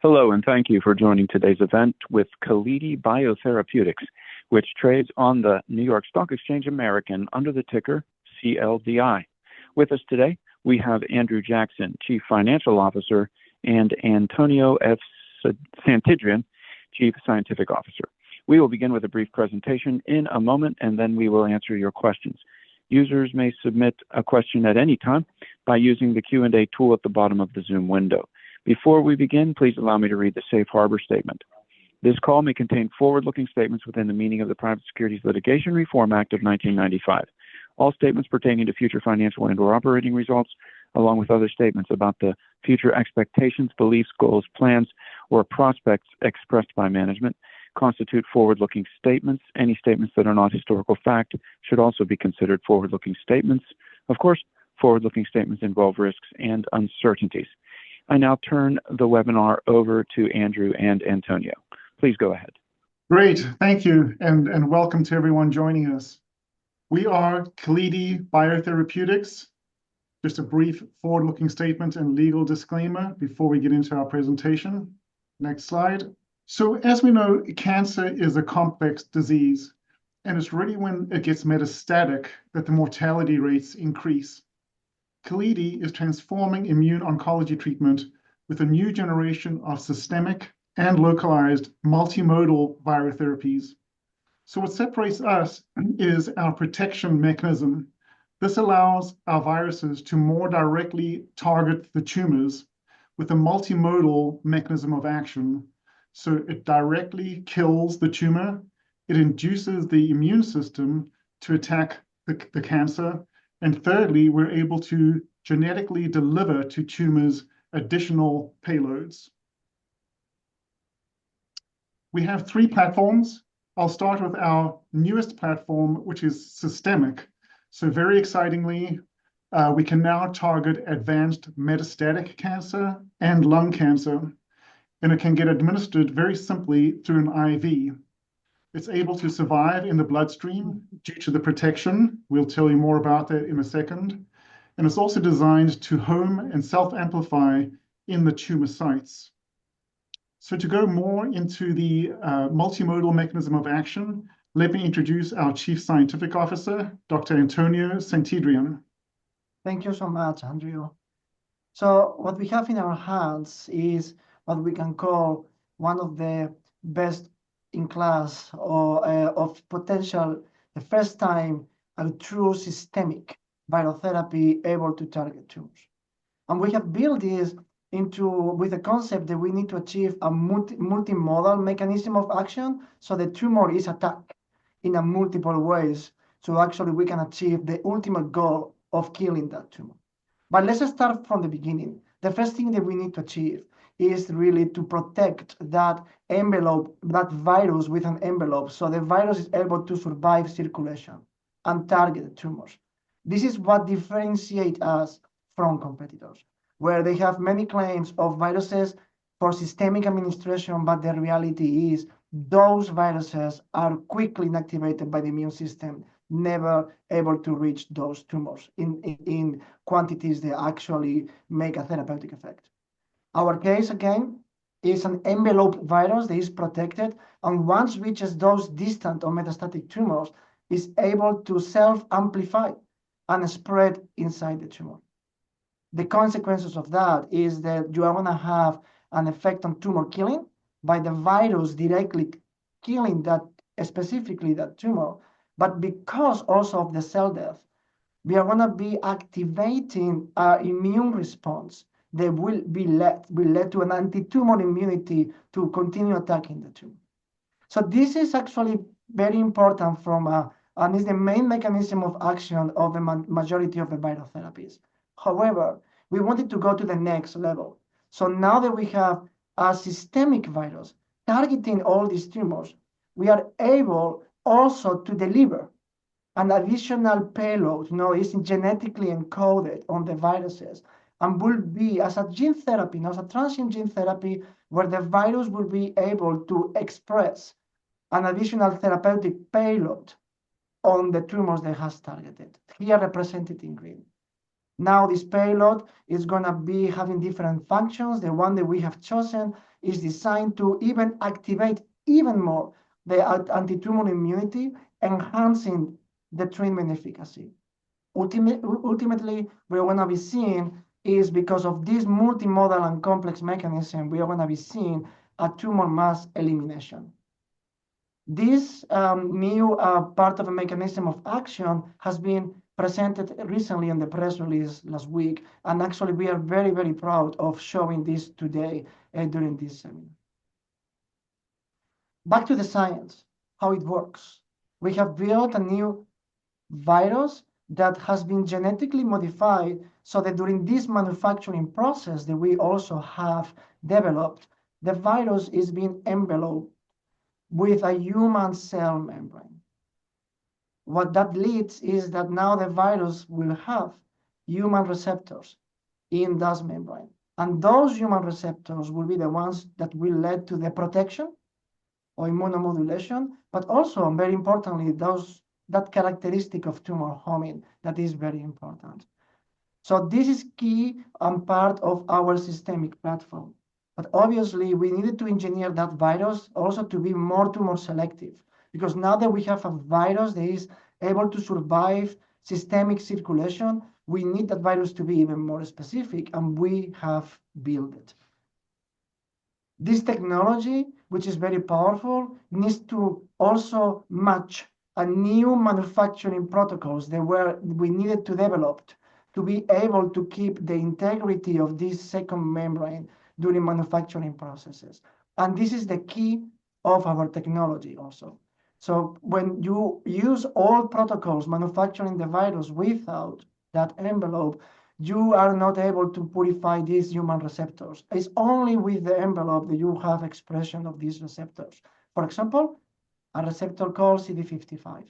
Hello, and thank you for joining today's event with Calidi Biotherapeutics, which trades on the New York Stock Exchange American under the ticker CLDI. With us today, we have Andrew Jackson, Chief Financial Officer, and Antonio F. Santidrian, Chief Scientific Officer. We will begin with a brief presentation in a moment, and then we will answer your questions. Users may submit a question at any time by using the Q&A tool at the bottom of the Zoom window. Before we begin, please allow me to read the Safe Harbor Statement. This call may contain forward-looking statements within the meaning of the Private Securities Litigation Reform Act of 1995. All statements pertaining to future financial and/or operating results, along with other statements about the future expectations, beliefs, goals, plans, or prospects expressed by management, constitute forward-looking statements. Any statements that are not historical fact should also be considered forward-looking statements. Of course, forward-looking statements involve risks and uncertainties. I now turn the webinar over to Andrew and Antonio. Please go ahead. Great, thank you, and welcome to everyone joining us. We are Calidi Biotherapeutics. Just a brief forward-looking statement and legal disclaimer before we get into our presentation. Next slide. So as we know, cancer is a complex disease, and it's really when it gets metastatic that the mortality rates increase. Calidi is transforming immune-oncology treatment with a new generation of systemic and localized multimodal virotherapies. So what separates us is our protection mechanism. This allows our viruses to more directly target the tumors with a multimodal mechanism of action. So it directly kills the tumor, it induces the immune system to attack the cancer, and thirdly, we're able to genetically deliver to tumors additional payloads. We have three platforms. I'll start with our newest platform, which is systemic. So very excitingly, we can now target advanced metastatic cancer and lung cancer, and it can get administered very simply through an IV. It's able to survive in the bloodstream due to the protection. We'll tell you more about that in a second. And it's also designed to home and self-amplify in the tumor sites. So to go more into the multimodal mechanism of action, let me introduce our Chief Scientific Officer, Dr. Antonio Santidrian. Thank you so much, Andrew. So what we have in our hands is what we can call one of the best in class or of potential, the first time a true systemic virotherapy able to target tumors. And we have built this with the concept that we need to achieve a multimodal mechanism of action, so the tumor is attacked in a multiple ways, so actually we can achieve the ultimate goal of killing that tumor. But let's start from the beginning. The first thing that we need to achieve is really to protect that envelope, that virus with an envelope, so the virus is able to survive circulation and target the tumors. This is what differentiates us from competitors, where they have many claims of viruses for systemic administration, but the reality is those viruses are quickly inactivated by the immune system, never able to reach those tumors in quantities that actually make a therapeutic effect. Our case, again, is an enveloped virus that is protected, and once reaches those distant or metastatic tumors, is able to self-amplify and spread inside the tumor. The consequences of that is that you are going to have an effect on tumor killing by the virus directly killing that, specifically that tumor, but because also of the cell death, we are going to be activating our immune response that will lead to an anti-tumor immunity to continue attacking the tumor. So this is actually very important and is the main mechanism of action of the majority of the virotherapies. However, we wanted to go to the next level. So now that we have a systemic virus targeting all these tumors, we are able also to deliver an additional payload, is genetically encoded on the viruses, and will be as a gene therapy, as a transient gene therapy, where the virus will be able to express an additional therapeutic payload on the tumors that has targeted, here represented in green. Now this payload is going to be having different functions. The one that we have chosen is designed to even activate even more the anti-tumor immunity, enhancing the treatment efficacy. Ultimately, we're going to be seeing is because of this multimodal and complex mechanism, we are going to be seeing a tumor mass elimination. This new part of a mechanism of action has been presented recently in the press release last week, and actually we are very, very proud of showing this today during this seminar. Back to the science, how it works. We have built a new virus that has been genetically modified so that during this manufacturing process that we also have developed, the virus is being enveloped with a human cell membrane. What that leads is that now the virus will have human receptors in that membrane. And those human receptors will be the ones that will lead to the protection or immunomodulation, but also, and very importantly, that characteristic of tumor homing that is very important. So this is key and part of our systemic platform. But obviously, we needed to engineer that virus also to be more tumor selective, because now that we have a virus that is able to survive systemic circulation, we need that virus to be even more specific, and we have built it. This technology, which is very powerful, needs to also match a new manufacturing protocols that we needed to develop to be able to keep the integrity of this second membrane during manufacturing processes. And this is the key of our technology also. So when you use all protocols manufacturing the virus without that envelope, you are not able to purify these human receptors. It's only with the envelope that you have expression of these receptors. For example, a receptor called CD55.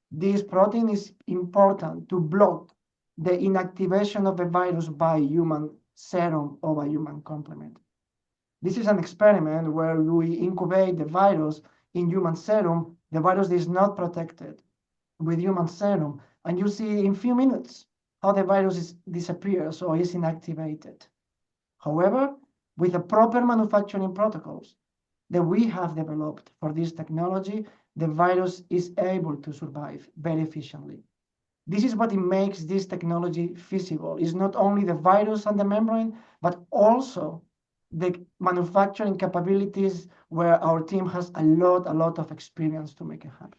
This protein is important to block the inactivation of the virus by human serum or by human complement. This is an experiment where we incubate the virus in human serum. The virus is not protected with human serum, and you see in few minutes how the virus disappears or is inactivated. However, with the proper manufacturing protocols that we have developed for this technology, the virus is able to survive very efficiently. This is what it makes this technology feasible. It's not only the virus and the membrane, but also the manufacturing capabilities where our team has a lot of experience to make it happen.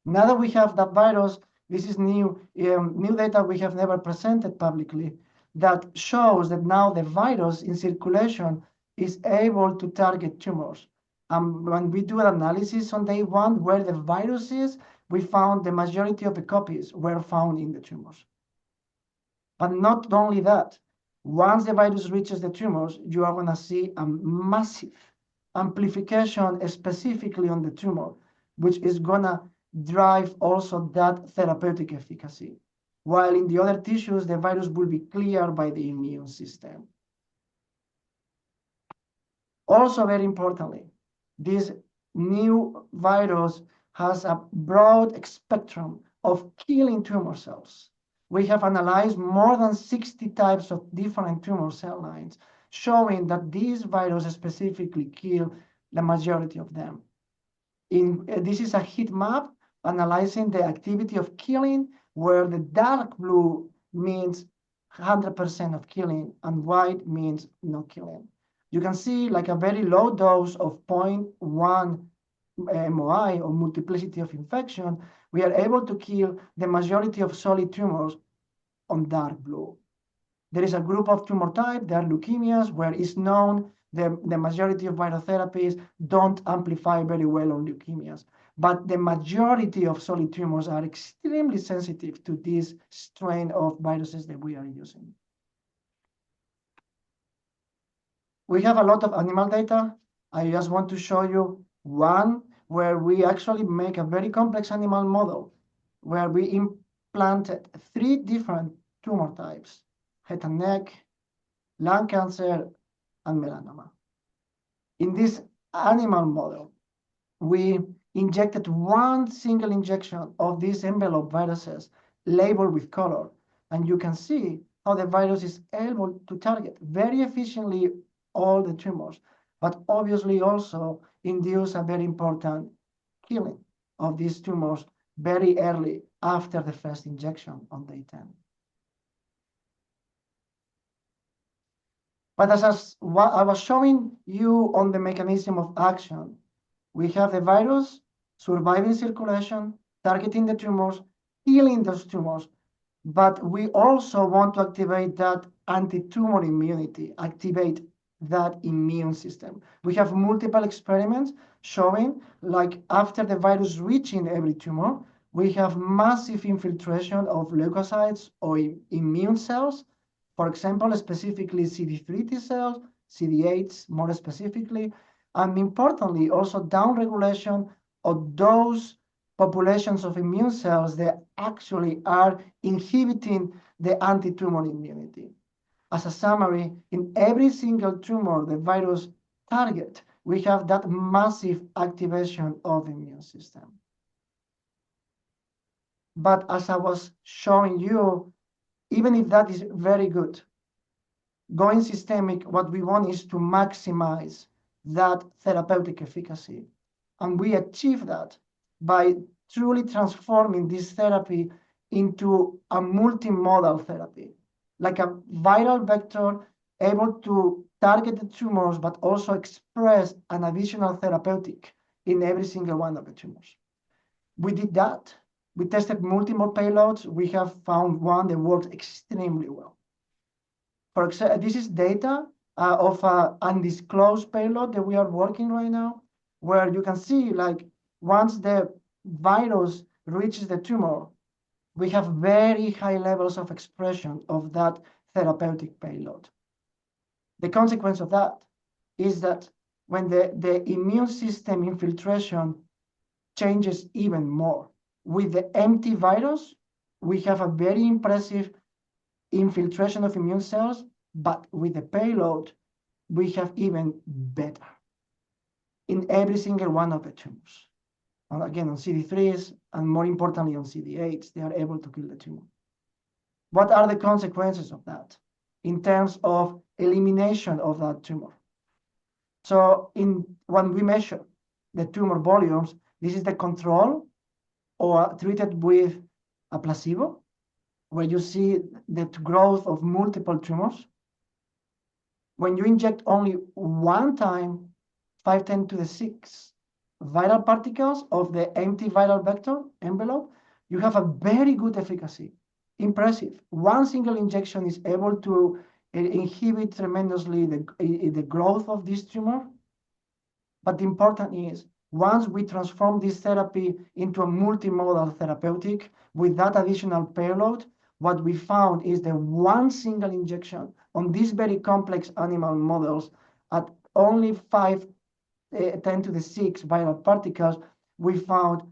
Now that we have that virus, this is new data we have never presented publicly that shows that now the virus in circulation is able to target tumors. When we do an analysis on day one where the virus is, we found the majority of the copies were found in the tumors. But not only that, once the virus reaches the tumors, you are going to see a massive amplification specifically on the tumor, which is going to drive also that therapeutic efficacy. While in the other tissues, the virus will be cleared by the immune system. Also, very importantly, this new virus has a broad spectrum of killing tumor cells. We have analyzed more than 60 types of different tumor cell lines, showing that these viruses specifically kill the majority of them. This is a heat map analyzing the activity of killing, where the dark blue means 100% of killing and white means no killing. You can see like a very low dose of 0.1 MOI or multiplicity of infection, we are able to kill the majority of solid tumors on dark blue. There is a group of tumor type, they are leukemias, where it's known the majority of virotherapies don't amplify very well on leukemias. But the majority of solid tumors are extremely sensitive to this strain of viruses that we are using. We have a lot of animal data. I just want to show you one where we actually make a very complex animal model where we implanted 3 different tumor types: head and neck, lung cancer, and melanoma. In this animal model, we injected one single injection of these envelope viruses labeled with color. And you can see how the virus is able to target very efficiently all the tumors, but obviously also induce a very important killing of these tumors very early after the first injection on day 10. But as what I was showing you on the mechanism of action, we have the virus surviving circulation, targeting the tumors, killing those tumors, but we also want to activate that anti-tumor immunity, activate that immune system. We have multiple experiments showing, like after the virus reaching every tumor, we have massive infiltration of leukocytes or immune cells, for example, specifically CD3 T cells, CD8s more specifically, and importantly, also downregulation of those populations of immune cells that actually are inhibiting the anti-tumor immunity. As a summary, in every single tumor the virus target, we have that massive activation of the immune system. But as I was showing you, even if that is very good, going systemic, what we want is to maximize that therapeutic efficacy. And we achieve that by truly transforming this therapy into a multimodal therapy, like a viral vector able to target the tumors, but also express an additional therapeutic in every single one of the tumors. We did that. We tested multiple payloads. We have found one that works extremely well. For example, this is data of an undisclosed payload that we are working right now, where you can see, like, once the virus reaches the tumor, we have very high levels of expression of that therapeutic payload. The consequence of that is that when the immune system infiltration changes even more, with the empty virus, we have a very impressive infiltration of immune cells, but with the payload, we have even better in every single one of the tumors. And again, on CD3s, and more importantly on CD8s, they are able to kill the tumor. What are the consequences of that in terms of elimination of that tumor? So when we measure the tumor volumes, this is the control or treated with a placebo, where you see the growth of multiple tumors. When you inject only one time 510 to the 6 viral particles of the empty viral vector envelope, you have a very good efficacy. Impressive. One single injection is able to inhibit tremendously the growth of this tumor. But the important is, once we transform this therapy into a multimodal therapeutic with that additional payload, what we found is that one single injection on these very complex animal models at only 510 to the 6 viral particles, we found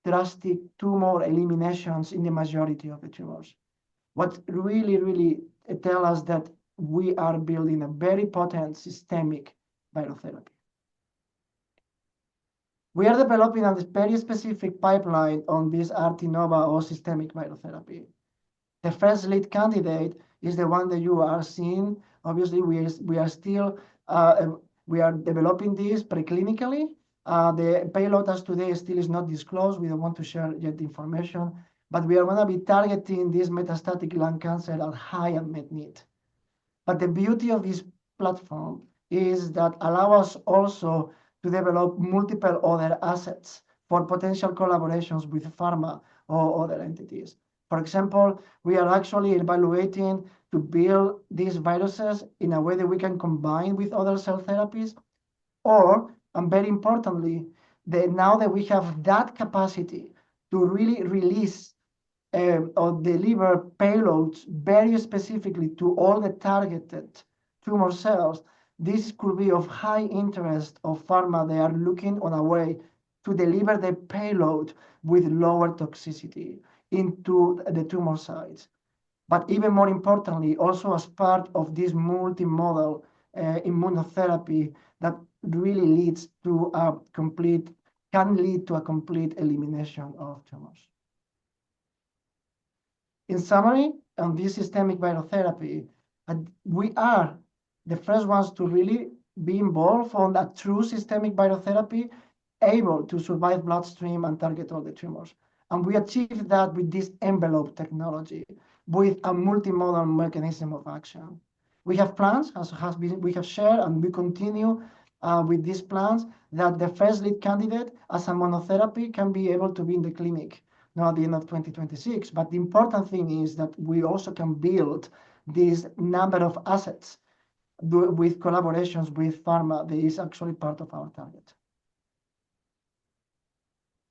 drastic tumor eliminations in the majority of the tumors. What really tells us that we are building a very potent systemic virotherapy. We are developing a very specific pipeline on this RT-NOVA or systemic virotherapy. The first lead candidate is the one that you are seeing. Obviously, we are still developing this preclinically. The payload as today still is not disclosed. We don't want to share yet the information, but we are going to be targeting this metastatic lung cancer at high unmet need. But the beauty of this platform is that allow us also to develop multiple other assets for potential collaborations with pharma or other entities. For example, we are actually evaluating to build these viruses in a way that we can combine with other cell therapies, or, and very importantly, now that we have that capacity to really release or deliver payloads very specifically to all the targeted tumor cells, this could be of high interest of pharma. They are looking on a way to deliver the payload with lower toxicity into the tumor sites. But even more importantly, also as part of this multimodal immunotherapy that really leads to can lead to a complete elimination of tumors. In summary, on this systemic virotherapy, we are the first ones to really be involved on a true systemic virotherapy, able to survive bloodstream and target all the tumors. And we achieved that with this envelope technology, with a multimodal mechanism of action. We have plans, as we have shared, and we continue with these plans, that the first lead candidate as a monotherapy can be able to be in the clinic now at the end of 2026. But the important thing is that we also can build this number of assets with collaborations with pharma that is actually part of our target.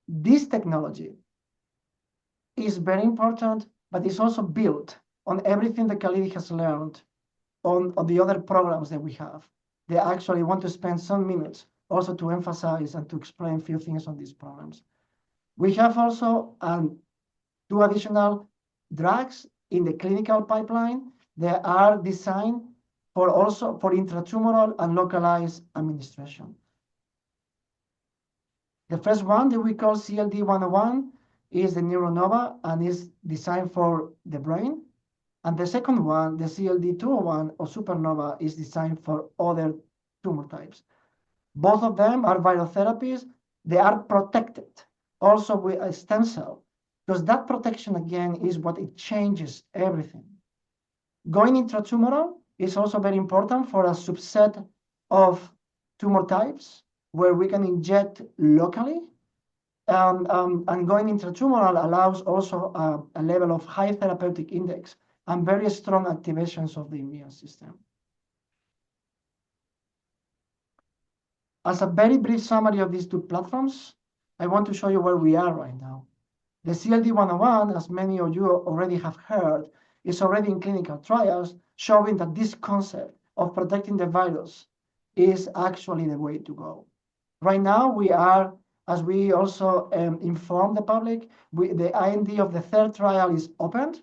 This technology is very important, but it's also built on everything that Calidi has learned on the other programs that we have. They actually want to spend some minutes also to emphasize and to explain a few things on these programs. We have also 2 additional drugs in the clinical pipeline. They are designed for intratumoral and localized administration. The first one that we call CLD-101 is the Neuronova and is designed for the brain. And the second one, the CLD-201 or Supernova, is designed for other tumor types. Both of them are virotherapies. They are protected also with a stem cell, because that protection, again, is what it changes everything. Going intratumoral is also very important for a subset of tumor types where we can inject locally. And going intratumoral allows also a level of high therapeutic index and very strong activations of the immune system. As a very brief summary of these 2 platforms, I want to show you where we are right now. The CLD-101, as many of you already have heard, is already in clinical trials, showing that this concept of protecting the virus is actually the way to go. Right now, we are, as we also inform the public, the IND of the 3rd trial is opened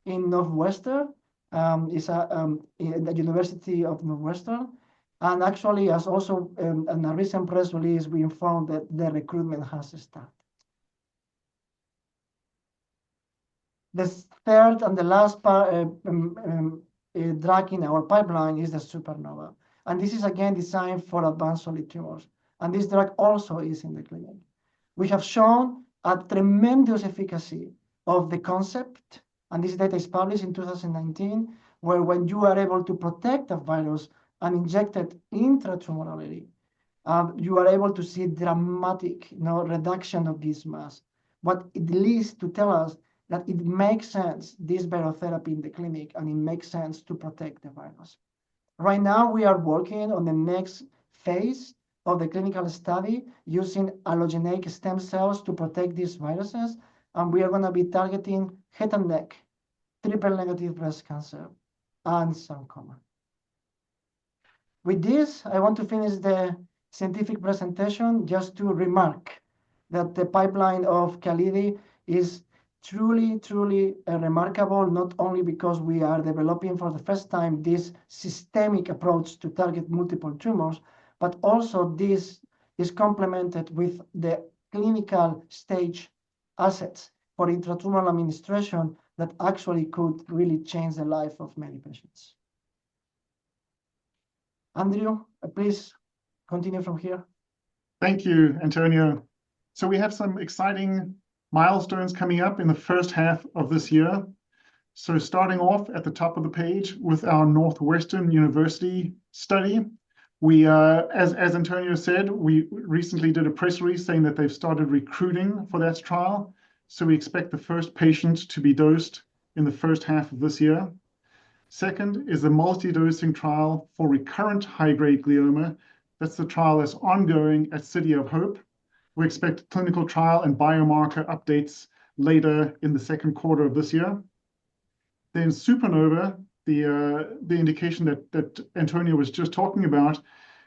in Northwestern, in the University of Northwestern. And actually, as also in a recent press release, we informed that the recruitment has started. The third and the last drug in our pipeline is the Supernova. And this is again designed for advanced solid tumors. And this drug also is in the clinic. We have shown a tremendous efficacy of the concept, and this data is published in 2019, where when you are able to protect the virus and inject it intratumorally, you are able to see dramatic reduction of this mass. What it leads to tell us that it makes sense, this virotherapy in the clinic, and it makes sense to protect the virus. Right now, we are working on the next phase of the clinical study using allogeneic stem cells to protect these viruses, and we are going to be targeting head and neck, triple-negative breast cancer, and sarcoma. With this, I want to finish the scientific presentation just to remark that the pipeline of Calidi is truly, truly remarkable, not only because we are developing for the first time this systemic approach to target multiple tumors, but also this is complemented with the clinical stage assets for intratumoral administration that actually could really change the life of many patients. Andrew, please continue from here. Thank you, Antonio. So we have some exciting milestones coming up in the first half of this year. So starting off at the top of the page with our Northwestern University study, we, as Antonio said, we recently did a press release saying that they've started recruiting for that trial. So we expect the first patient to be dosed in the first half of this year. Second is the multi-dosing trial for recurrent high-grade glioma. That's the trial that's ongoing at City of Hope. We expect clinical trial and biomarker updates later in the second quarter of this year. Then Supernova, the indication that Antonio was just talking about,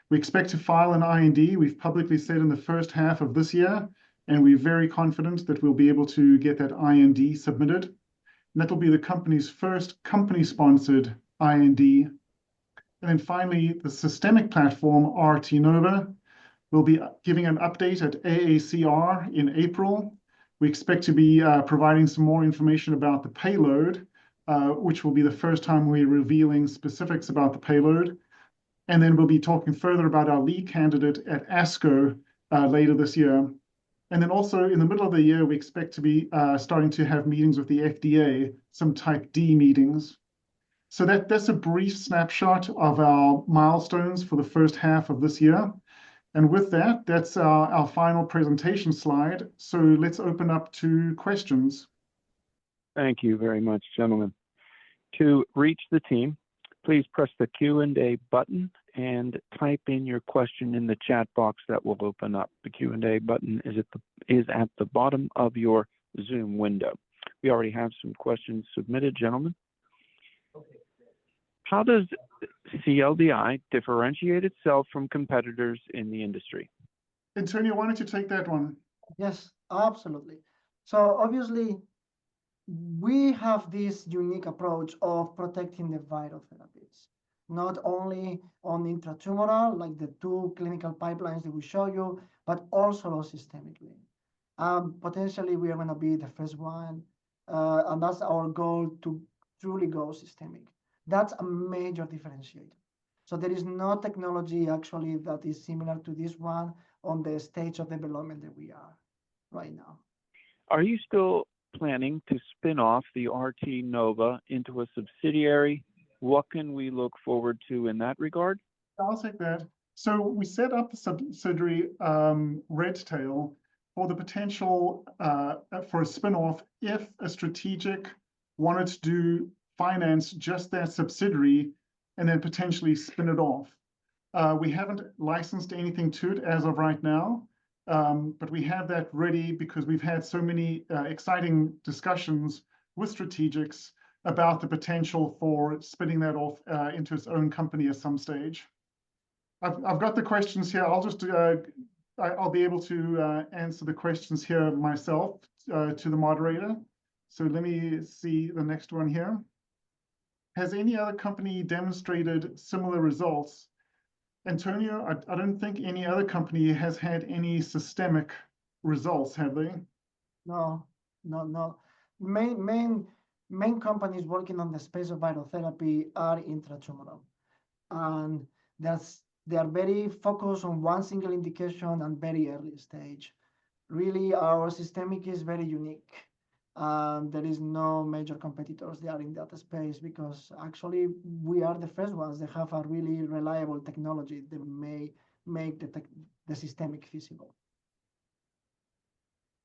we expect to file an IND. We've publicly said in the first half of this year, and we're very confident that we'll be able to get that IND submitted. And that'll be the company's first company-sponsored IND. And then finally, the systemic platform, RT-Nova, will be giving an update at AACR in April. We expect to be providing some more information about the payload, which will be the first time we're revealing specifics about the payload. And then we'll be talking further about our lead candidate at ASCO later this year. And then also in the middle of the year, we expect to be starting to have meetings with the FDA, some type D meetings. So that's a brief snapshot of our milestones for the first half of this year. And with that, that's our final presentation slide. So let's open up to questions. Thank you very much, gentlemen. To reach the team, please press the Q&A button and type in your question in the chat box that will open up. The Q&A button is at the bottom of your Zoom window. We already have some questions submitted, gentlemen. How does CLDI differentiate itself from competitors in the industry? Antonio, why don't you take that one? Yes, absolutely. So obviously, we have this unique approach of protecting the virotherapies, not only on intratumoral, like the two clinical pipelines that we show you, but also systemically. Potentially, we are going to be the first one, and that's our goal, to truly go systemic. That's a major differentiator. So there is no technology actually that is similar to this one on the stage of development that we are right now. Are you still planning to spin off the RT Nova into a subsidiary? What can we look forward to in that regard? I'll take that. So we set up the subsidiary Redtail for the potential for a spin-off if a strategic wanted to do finance just that subsidiary and then potentially spin it off. We haven't licensed anything to it as of right now, but we have that ready because we've had so many exciting discussions with strategics about the potential for spinning that off into its own company at some stage. I've got the questions here. I'll be able to answer the questions here myself to the moderator. So let me see the next one here. Has any other company demonstrated similar results? Antonio, I don't think any other company has had any systemic results, have they? No. Main companies working on the space of virotherapy are intratumoral. And they are very focused on one single indication and very early stage. Really, our systemic is very unique. There is no major competitors there in that space because actually we are the first ones that have a really reliable technology that may make the systemic feasible.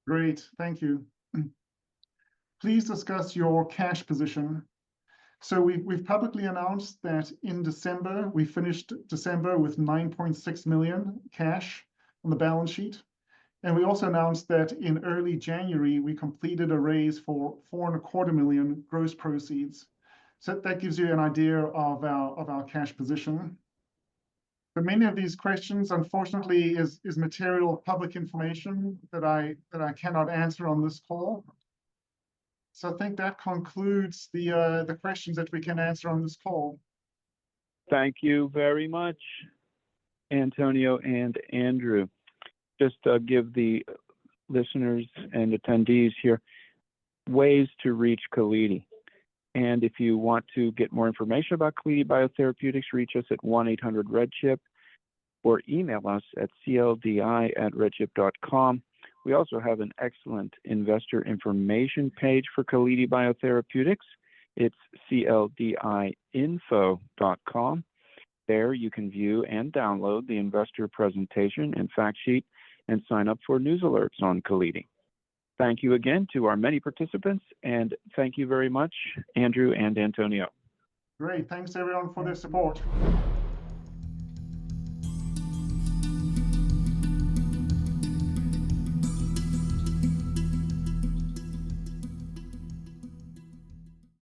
Great, thank you. Please discuss your cash position. So we've publicly announced that in December, we finished December with 9.6 million cash on the balance sheet. And we also announced that in early January, we completed a raise for 4.25 million gross proceeds. So that gives you an idea of our cash position. But many of these questions, unfortunately, is material public information that I cannot answer on this call. So I think that concludes the questions that we can answer on this call. Thank you very much, Antonio and Andrew. Just give the listeners and attendees here ways to reach Calidi. And if you want to get more information about Calidi Biotherapeutics, reach us at 1-800-REDCHIP or email us at cldi@redchip.com. We also have an excellent investor information page for Calidi Biotherapeutics. It's cldiinfo.com. There you can view and download the investor presentation and fact sheet and sign up for news alerts on Calidi. Thank you again to our many participants, and thank you very much, Andrew and Antonio. Great, thanks everyone for their support.